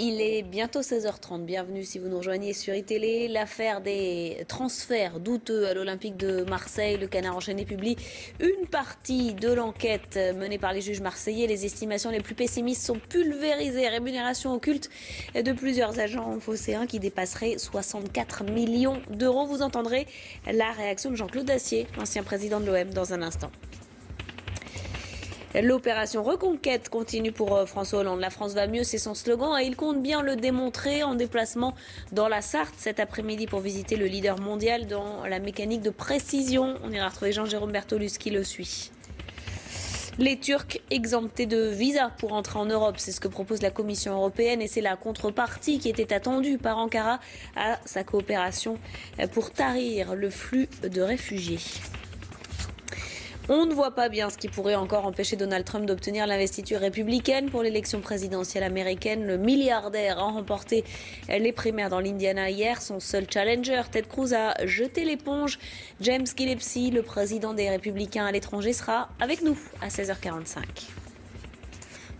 Il est bientôt 16h30. Bienvenue si vous nous rejoignez sur iTélé. L'affaire des transferts douteux à l'Olympique de Marseille. Le Canard enchaîné publie une partie de l'enquête menée par les juges marseillais. Les estimations les plus pessimistes sont pulvérisées. Rémunération occulte de plusieurs agents phocéens qui dépasseraient 64 millions d'euros. Vous entendrez la réaction de Jean-Claude Dacier, l'ancien président de l'OM, dans un instant. L'opération Reconquête continue pour François Hollande. La France va mieux, c'est son slogan et il compte bien le démontrer en déplacement dans la Sarthe cet après-midi pour visiter le leader mondial dans la mécanique de précision. On ira retrouver Jean-Jérôme Bertolus qui le suit. Les Turcs exemptés de visa pour entrer en Europe, c'est ce que propose la Commission européenne et c'est la contrepartie qui était attendue par Ankara à sa coopération pour tarir le flux de réfugiés. On ne voit pas bien ce qui pourrait encore empêcher Donald Trump d'obtenir l'investiture républicaine pour l'élection présidentielle américaine. Le milliardaire a remporté les primaires dans l'Indiana hier. Son seul challenger, Ted Cruz, a jeté l'éponge. James Gillespie, le président des Républicains à l'étranger, sera avec nous à 16h45.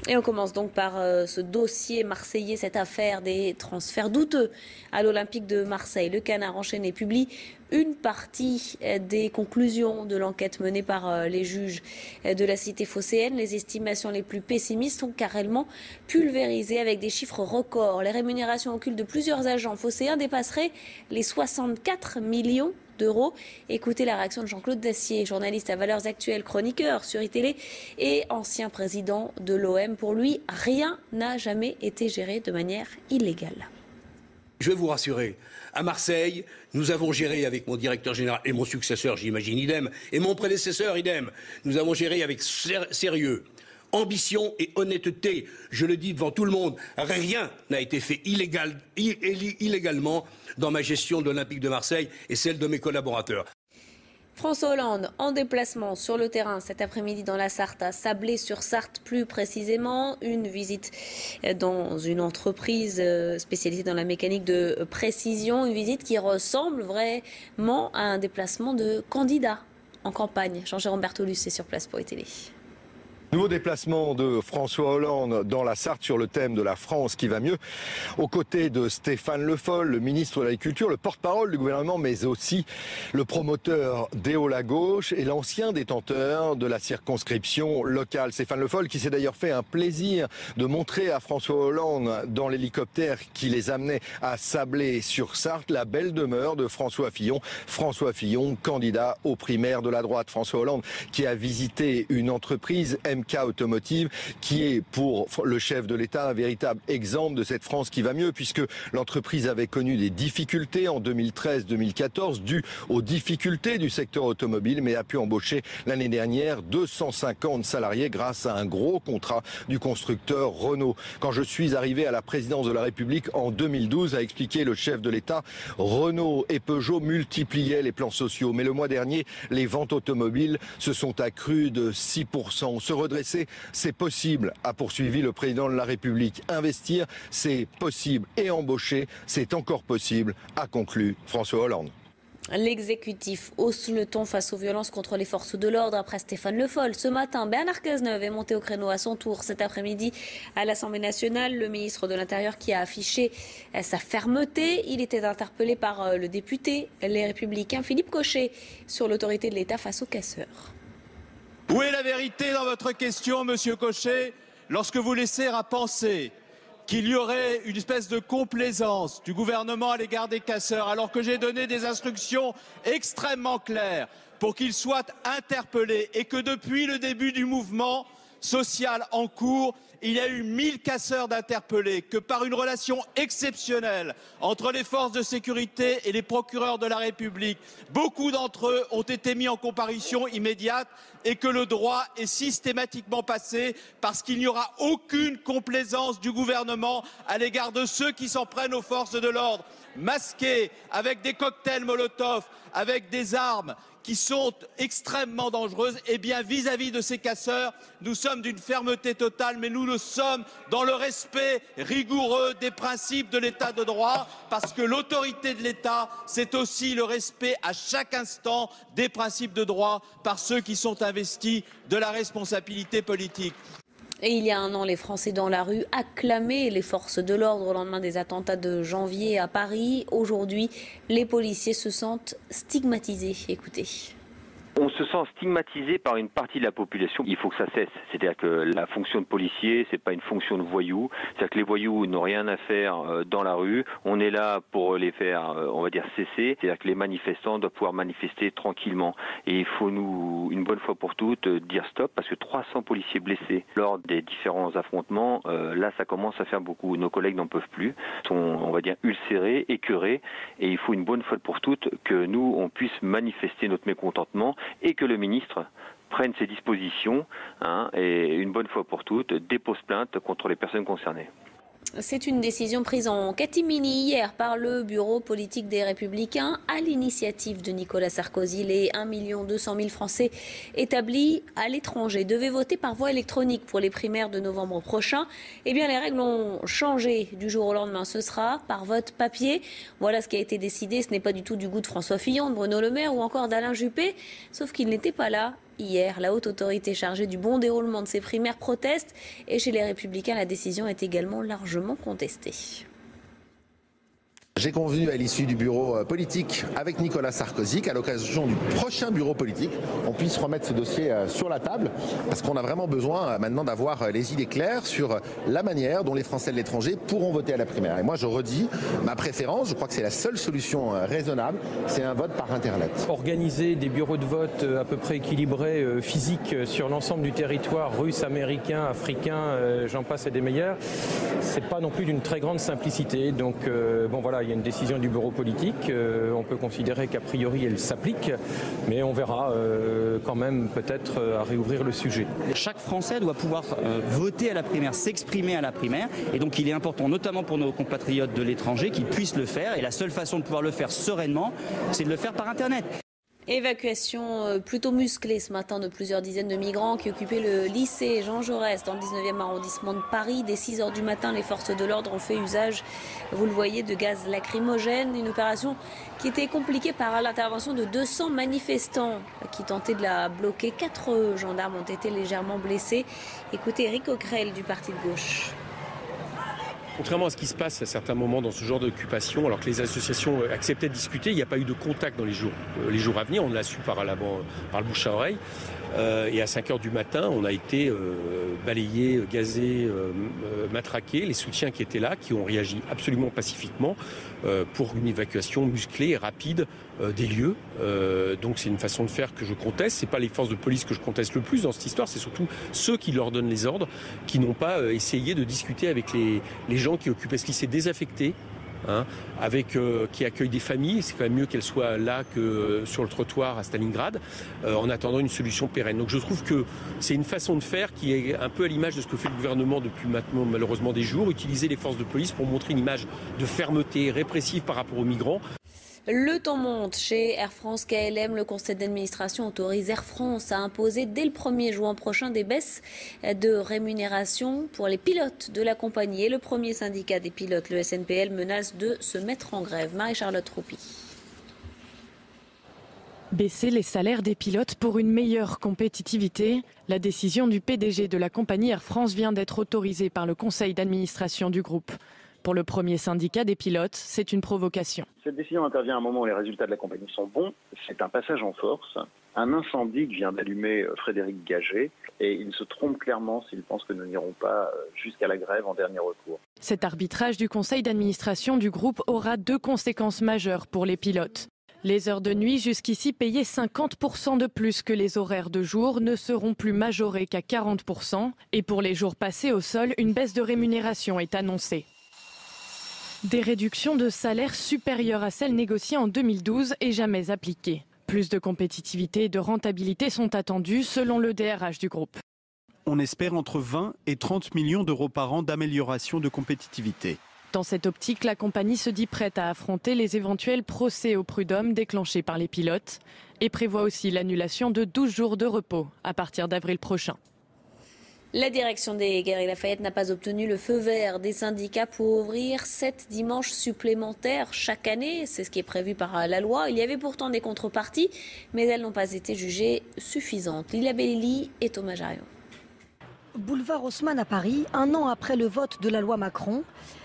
Et on commence donc par ce dossier marseillais, cette affaire des transferts douteux à l'Olympique de Marseille. Le Canard enchaîné publie une partie des conclusions de l'enquête menée par les juges de la cité phocéenne. Les estimations les plus pessimistes sont carrément pulvérisées avec des chiffres records. Les rémunérations occultes de plusieurs agents phocéens dépasseraient les 64 millions d'euros. Écoutez la réaction de Jean-Claude Dacier, journaliste à Valeurs Actuelles, chroniqueur sur iTélé et ancien président de l'OM. Pour lui, rien n'a jamais été géré de manière illégale. Je vais vous rassurer, à Marseille, nous avons géré avec mon directeur général et mon successeur, j'imagine idem, et mon prédécesseur idem, nous avons géré avec sérieux, ambition et honnêteté. Je le dis devant tout le monde, rien n'a été fait illégalement dans ma gestion de l'Olympique de Marseille et celle de mes collaborateurs. François Hollande en déplacement sur le terrain cet après-midi dans la Sarthe, à Sablé-sur-Sarthe plus précisément. Une visite dans une entreprise spécialisée dans la mécanique de précision. Une visite qui ressemble vraiment à un déplacement de candidat en campagne. Jean-Jérôme Bertolus est sur place pour iTélé. Nouveau déplacement de François Hollande dans la Sarthe sur le thème de la France qui va mieux, aux côtés de Stéphane Le Foll, le ministre de l'Agriculture, le porte-parole du gouvernement, mais aussi le promoteur des Hauts-la-Gauche et l'ancien détenteur de la circonscription locale. Stéphane Le Foll qui s'est d'ailleurs fait un plaisir de montrer à François Hollande dans l'hélicoptère qui les amenait à Sablé-sur-Sarthe la belle demeure de François Fillon. François Fillon, candidat aux primaires de la droite. François Hollande qui a visité une entreprise MK Automotive, qui est pour le chef de l'État un véritable exemple de cette France qui va mieux, puisque l'entreprise avait connu des difficultés en 2013-2014 dues aux difficultés du secteur automobile, mais a pu embaucher l'année dernière 250 salariés grâce à un gros contrat du constructeur Renault. Quand je suis arrivé à la présidence de la République en 2012, a expliqué le chef de l'État, Renault et Peugeot multipliaient les plans sociaux, mais le mois dernier, les ventes automobiles se sont accrues de 6%. Se redresser, c'est possible, a poursuivi le président de la République. Investir, c'est possible. Et embaucher, c'est encore possible, a conclu François Hollande. L'exécutif hausse le ton face aux violences contre les forces de l'ordre après Stéphane Le Foll. Ce matin, Bernard Cazeneuve est monté au créneau à son tour cet après-midi à l'Assemblée nationale. Le ministre de l'Intérieur qui a affiché sa fermeté. Il était interpellé par le député Les Républicains Philippe Cochet sur l'autorité de l'État face aux casseurs. Où est la vérité dans votre question, monsieur Cochet, lorsque vous laissez à penser qu'il y aurait une espèce de complaisance du gouvernement à l'égard des casseurs, alors que j'ai donné des instructions extrêmement claires pour qu'ils soient interpellés et que depuis le début du mouvement social en cours, il y a eu 1000 casseurs d'interpellés, que par une relation exceptionnelle entre les forces de sécurité et les procureurs de la République, beaucoup d'entre eux ont été mis en comparution immédiate et que le droit est systématiquement passé parce qu'il n'y aura aucune complaisance du gouvernement à l'égard de ceux qui s'en prennent aux forces de l'ordre, masqués, avec des cocktails Molotov, avec des armes qui sont extrêmement dangereuses. Eh bien, vis-à-vis de ces casseurs, nous sommes d'une fermeté totale, mais nous le sommes dans le respect rigoureux des principes de l'état de droit, parce que l'autorité de l'État, c'est aussi le respect à chaque instant des principes de droit par ceux qui sont investis de la responsabilité politique. Et il y a un an, les Français dans la rue acclamaient les forces de l'ordre au lendemain des attentats de janvier à Paris. Aujourd'hui, les policiers se sentent stigmatisés. Écoutez. On se sent stigmatisé par une partie de la population. Il faut que ça cesse. C'est-à-dire que la fonction de policier, c'est pas une fonction de voyou. C'est-à-dire que les voyous n'ont rien à faire dans la rue. On est là pour les faire, on va dire, cesser. C'est-à-dire que les manifestants doivent pouvoir manifester tranquillement. Et il faut nous, une bonne fois pour toutes, dire stop, parce que 300 policiers blessés lors des différents affrontements, là, ça commence à faire beaucoup. Nos collègues n'en peuvent plus. Ils sont, on va dire, ulcérés, écœurés. Et il faut une bonne fois pour toutes que nous, on puisse manifester notre mécontentement et que le ministre prenne ses dispositions et une bonne fois pour toutes dépose plainte contre les personnes concernées. C'est une décision prise en catimini hier par le bureau politique des Républicains à l'initiative de Nicolas Sarkozy. Les 1 200 000 Français établis à l'étranger devaient voter par voie électronique pour les primaires de novembre prochain. Eh bien, les règles ont changé du jour au lendemain. Ce sera par vote papier. Voilà ce qui a été décidé. Ce n'est pas du tout du goût de François Fillon, de Bruno Le Maire ou encore d'Alain Juppé, sauf qu'il n'était pas là. Hier, la haute autorité chargée du bon déroulement de ces primaires proteste et chez les Républicains, la décision est également largement contestée. J'ai convenu à l'issue du bureau politique avec Nicolas Sarkozy qu'à l'occasion du prochain bureau politique, on puisse remettre ce dossier sur la table parce qu'on a vraiment besoin maintenant d'avoir les idées claires sur la manière dont les Français de l'étranger pourront voter à la primaire. Et moi je redis ma préférence, je crois que c'est la seule solution raisonnable, c'est un vote par Internet. Organiser des bureaux de vote à peu près équilibrés, physiques sur l'ensemble du territoire, russe, américain, africain, j'en passe et des meilleurs, c'est pas non plus d'une très grande simplicité. Donc bon voilà, il y a une décision du bureau politique, on peut considérer qu'a priori elle s'applique, mais on verra quand même peut-être à réouvrir le sujet. Chaque Français doit pouvoir voter à la primaire, s'exprimer à la primaire, et donc il est important, notamment pour nos compatriotes de l'étranger, qu'ils puissent le faire, et la seule façon de pouvoir le faire sereinement, c'est de le faire par Internet. Évacuation plutôt musclée ce matin de plusieurs dizaines de migrants qui occupaient le lycée Jean Jaurès dans le 19e arrondissement de Paris. Dès 6 h du matin, les forces de l'ordre ont fait usage, vous le voyez, de gaz lacrymogène. Une opération qui était compliquée par l'intervention de 200 manifestants qui tentaient de la bloquer. 4 gendarmes ont été légèrement blessés. Écoutez Éric Coquerel du parti de gauche. Contrairement à ce qui se passe à certains moments dans ce genre d'occupation, alors que les associations acceptaient de discuter, il n'y a pas eu de contact dans les jours à venir. On l'a su par le bouche à oreille. Et à 5 h du matin, on a été balayé, gazé, matraqué. Les soutiens qui étaient là, qui ont réagi absolument pacifiquement pour une évacuation musclée et rapide des lieux. Donc c'est une façon de faire que je conteste. C'est pas les forces de police que je conteste le plus dans cette histoire, c'est surtout ceux qui leur donnent les ordres, qui n'ont pas essayé de discuter avec les gens qui occupaient ce lycée désaffecté. Qui accueille des familles, c'est quand même mieux qu'elles soient là que sur le trottoir à Stalingrad, en attendant une solution pérenne. Donc je trouve que c'est une façon de faire qui est un peu à l'image de ce que fait le gouvernement depuis maintenant malheureusement des jours, utiliser les forces de police pour montrer une image de fermeté répressive par rapport aux migrants. Le temps monte chez Air France KLM. Le conseil d'administration autorise Air France à imposer dès le 1er juin prochain des baisses de rémunération pour les pilotes de la compagnie. Et le premier syndicat des pilotes, le SNPL, menace de se mettre en grève. Marie-Charlotte Troupy. Baisser les salaires des pilotes pour une meilleure compétitivité. La décision du PDG de la compagnie Air France vient d'être autorisée par le conseil d'administration du groupe. Pour le premier syndicat des pilotes, c'est une provocation. Cette décision intervient à un moment où les résultats de la compagnie sont bons. C'est un passage en force, un incendie que vient d'allumer Frédéric Gagé. Et il se trompe clairement s'il pense que nous n'irons pas jusqu'à la grève en dernier recours. Cet arbitrage du conseil d'administration du groupe aura 2 conséquences majeures pour les pilotes. Les heures de nuit, jusqu'ici payées 50% de plus que les horaires de jour, ne seront plus majorées qu'à 40%. Et pour les jours passés au sol, une baisse de rémunération est annoncée. Des réductions de salaire supérieures à celles négociées en 2012 et jamais appliquées. Plus de compétitivité et de rentabilité sont attendues selon le DRH du groupe. On espère entre 20 et 30 millions d'euros par an d'amélioration de compétitivité. Dans cette optique, la compagnie se dit prête à affronter les éventuels procès au prud'homme déclenchés par les pilotes et prévoit aussi l'annulation de 12 jours de repos à partir d'avril prochain. La direction des Galeries Lafayette n'a pas obtenu le feu vert des syndicats pour ouvrir 7 dimanches supplémentaires chaque année. C'est ce qui est prévu par la loi. Il y avait pourtant des contreparties, mais elles n'ont pas été jugées suffisantes. Lila Bellili et Thomas Jarion. Boulevard Haussmann à Paris, 1 an après le vote de la loi Macron,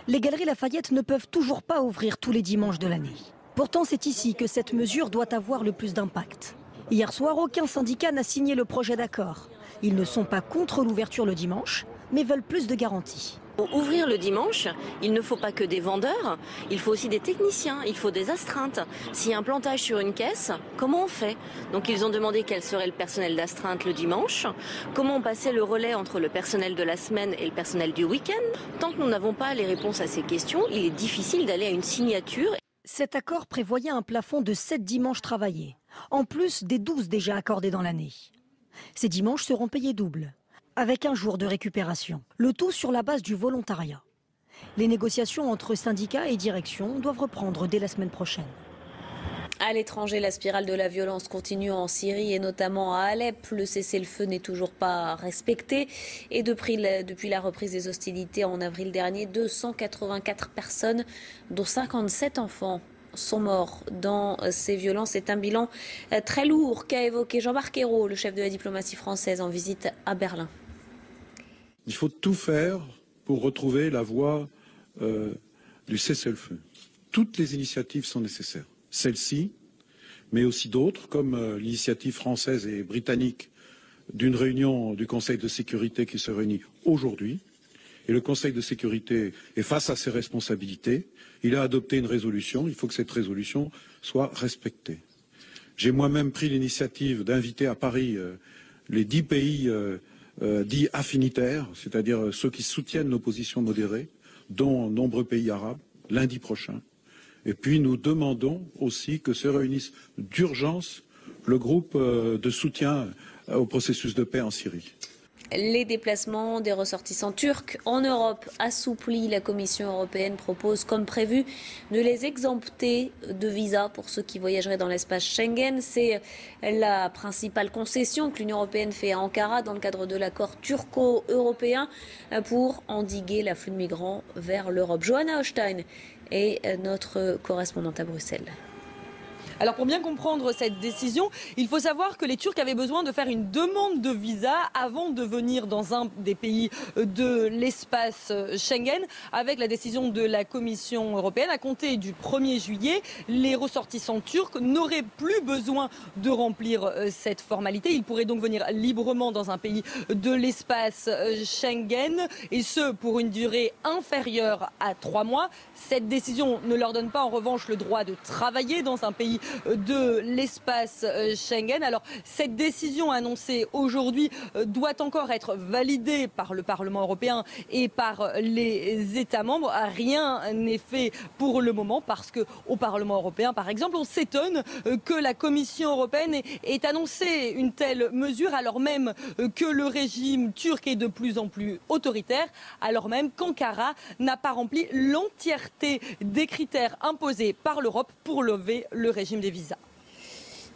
les galeries Lafayette ne peuvent toujours pas ouvrir tous les dimanches de l'année. Pourtant, c'est ici que cette mesure doit avoir le plus d'impact. Hier soir, aucun syndicat n'a signé le projet d'accord. Ils ne sont pas contre l'ouverture le dimanche, mais veulent plus de garanties. Pour ouvrir le dimanche, il ne faut pas que des vendeurs, il faut aussi des techniciens, il faut des astreintes. S'il y a un plantage sur une caisse, comment on fait? Donc ils ont demandé quel serait le personnel d'astreinte le dimanche, comment on passait le relais entre le personnel de la semaine et le personnel du week-end. Tant que nous n'avons pas les réponses à ces questions, il est difficile d'aller à une signature. Cet accord prévoyait un plafond de 7 dimanches travaillés, en plus des 12 déjà accordés dans l'année. Ces dimanches seront payés double, avec un jour de récupération. Le tout sur la base du volontariat. Les négociations entre syndicats et direction doivent reprendre dès la semaine prochaine. À l'étranger, la spirale de la violence continue en Syrie et notamment à Alep. Le cessez-le-feu n'est toujours pas respecté. Et depuis la reprise des hostilités en avril dernier, 284 personnes, dont 57 enfants, sont morts dans ces violences. C'est un bilan très lourd qu'a évoqué Jean-Marc Ayrault, le chef de la diplomatie française en visite à Berlin. Il faut tout faire pour retrouver la voie du cessez-le-feu. Toutes les initiatives sont nécessaires. Celle-ci, mais aussi d'autres, comme l'initiative française et britannique d'une réunion du Conseil de sécurité qui se réunit aujourd'hui. Et le Conseil de sécurité est face à ses responsabilités. Il a adopté une résolution. Il faut que cette résolution soit respectée. J'ai moi-même pris l'initiative d'inviter à Paris les 10 pays dits affinitaires, c'est-à-dire ceux qui soutiennent nos positions modérées, dont nombreux pays arabes, lundi prochain. Et puis nous demandons aussi que se réunisse d'urgence le groupe de soutien au processus de paix en Syrie. Les déplacements des ressortissants turcs en Europe assouplis. La Commission européenne propose, comme prévu, de les exempter de visa pour ceux qui voyageraient dans l'espace Schengen. C'est la principale concession que l'Union européenne fait à Ankara dans le cadre de l'accord turco-européen pour endiguer l'afflux de migrants vers l'Europe. Johanna Hochstein est notre correspondante à Bruxelles. Alors pour bien comprendre cette décision, il faut savoir que les Turcs avaient besoin de faire une demande de visa avant de venir dans un des pays de l'espace Schengen. Avec la décision de la Commission européenne, à compter du 1er juillet, les ressortissants turcs n'auraient plus besoin de remplir cette formalité. Ils pourraient donc venir librement dans un pays de l'espace Schengen, et ce pour une durée inférieure à 3 mois. Cette décision ne leur donne pas en revanche le droit de travailler dans un pays de l'espace Schengen. Alors cette décision annoncée aujourd'hui doit encore être validée par le Parlement européen et par les États membres. Rien n'est fait pour le moment parce qu'au Parlement européen, par exemple, on s'étonne que la Commission européenne ait annoncé une telle mesure alors même que le régime turc est de plus en plus autoritaire, alors même qu'Ankara n'a pas rempli l'entièreté des critères imposés par l'Europe pour lever le régime des visas.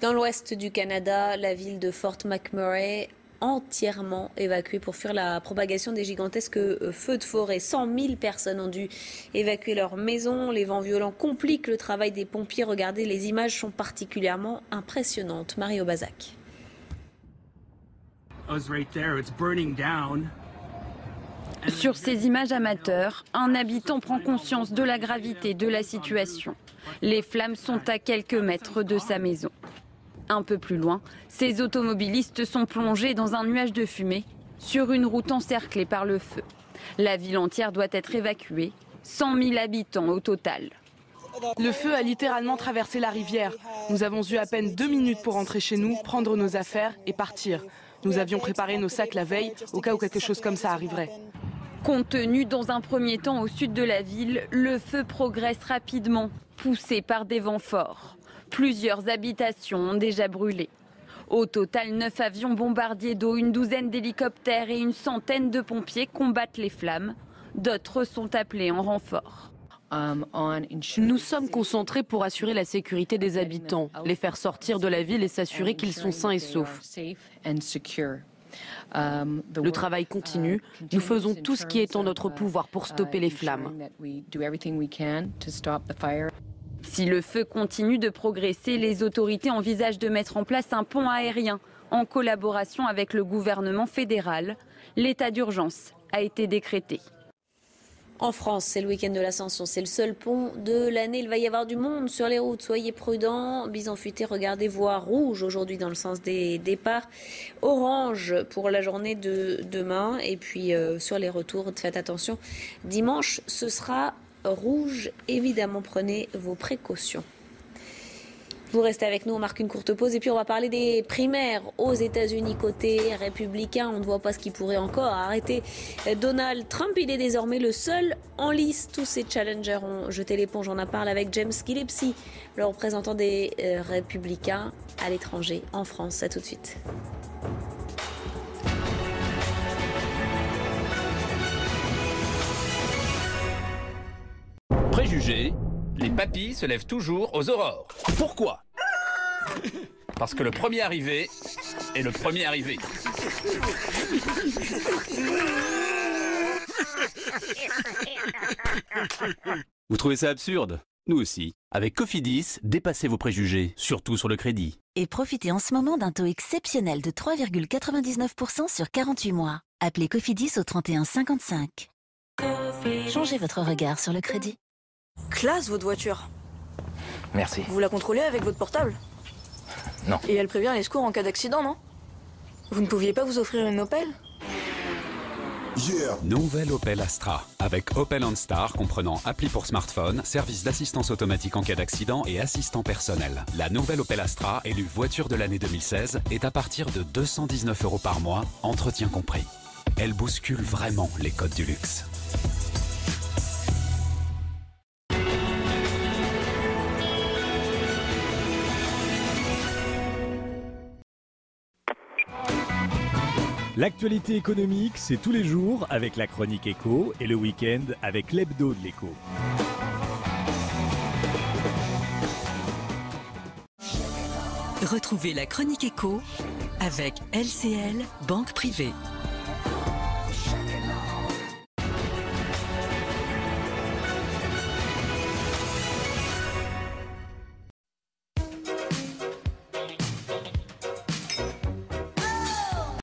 Dans l'ouest du Canada, la ville de Fort McMurray entièrement évacuée pour fuir la propagation des gigantesques feux de forêt. 100 000 personnes ont dû évacuer leur maison. Les vents violents compliquent le travail des pompiers. Regardez, les images sont particulièrement impressionnantes. Mario Bazac. Sur ces images amateurs, un habitant prend conscience de la gravité de la situation. Les flammes sont à quelques mètres de sa maison. Un peu plus loin, ces automobilistes sont plongés dans un nuage de fumée sur une route encerclée par le feu. La ville entière doit être évacuée, 100 000 habitants au total. Le feu a littéralement traversé la rivière. Nous avons eu à peine 2 minutes pour rentrer chez nous, prendre nos affaires et partir. Nous avions préparé nos sacs la veille au cas où quelque chose comme ça arriverait. Contenu dans un premier temps au sud de la ville, le feu progresse rapidement, poussé par des vents forts. Plusieurs habitations ont déjà brûlé. Au total, 9 avions bombardiers d'eau, une douzaine d'hélicoptères et une centaine de pompiers combattent les flammes. D'autres sont appelés en renfort. Nous sommes concentrés pour assurer la sécurité des habitants, les faire sortir de la ville et s'assurer qu'ils sont sains et saufs. Le travail continue. Nous faisons tout ce qui est en notre pouvoir pour stopper les flammes. Si le feu continue de progresser, les autorités envisagent de mettre en place un pont aérien En collaboration avec le gouvernement fédéral, l'état d'urgence a été décrété. En France, c'est le week-end de l'Ascension, c'est le seul pont de l'année. Il va y avoir du monde sur les routes, soyez prudents. Bison futé, regardez, voie rouge aujourd'hui dans le sens des départs. Orange pour la journée de demain. Et puis sur les retours, faites attention. Dimanche, ce sera rouge. Évidemment, prenez vos précautions. Vous restez avec nous, on marque une courte pause et puis on va parler des primaires aux États-Unis côté républicain. On ne voit pas ce qui pourrait encore arrêter Donald Trump. Il est désormais le seul en lice. Tous ces challengers ont jeté l'éponge. On en parle avec James Gillespie, le représentant des républicains à l'étranger en France. À tout de suite. Préjugés, les papilles se lèvent toujours aux aurores. Pourquoi? Parce que le premier arrivé est le premier arrivé. Vous trouvez ça absurde? Nous aussi. Avec Cofidis, dépassez vos préjugés, surtout sur le crédit. Et profitez en ce moment d'un taux exceptionnel de 3,99% sur 48 mois. Appelez Cofidis au 31 55. Changez votre regard sur le crédit. Classe, votre voiture. Merci. Vous la contrôlez avec votre portable? Non. Et elle prévient les secours en cas d'accident, non? Vous ne pouviez pas vous offrir une Opel? Nouvelle Opel Astra. Avec Opel OnStar comprenant appli pour smartphone, service d'assistance automatique en cas d'accident et assistant personnel. La nouvelle Opel Astra, élue voiture de l'année 2016, est à partir de 219 € par mois, entretien compris. Elle bouscule vraiment les codes du luxe. L'actualité économique, c'est tous les jours avec la chronique éco et le week-end avec l'hebdo de l'éco. Retrouvez la chronique éco avec LCL Banque Privée.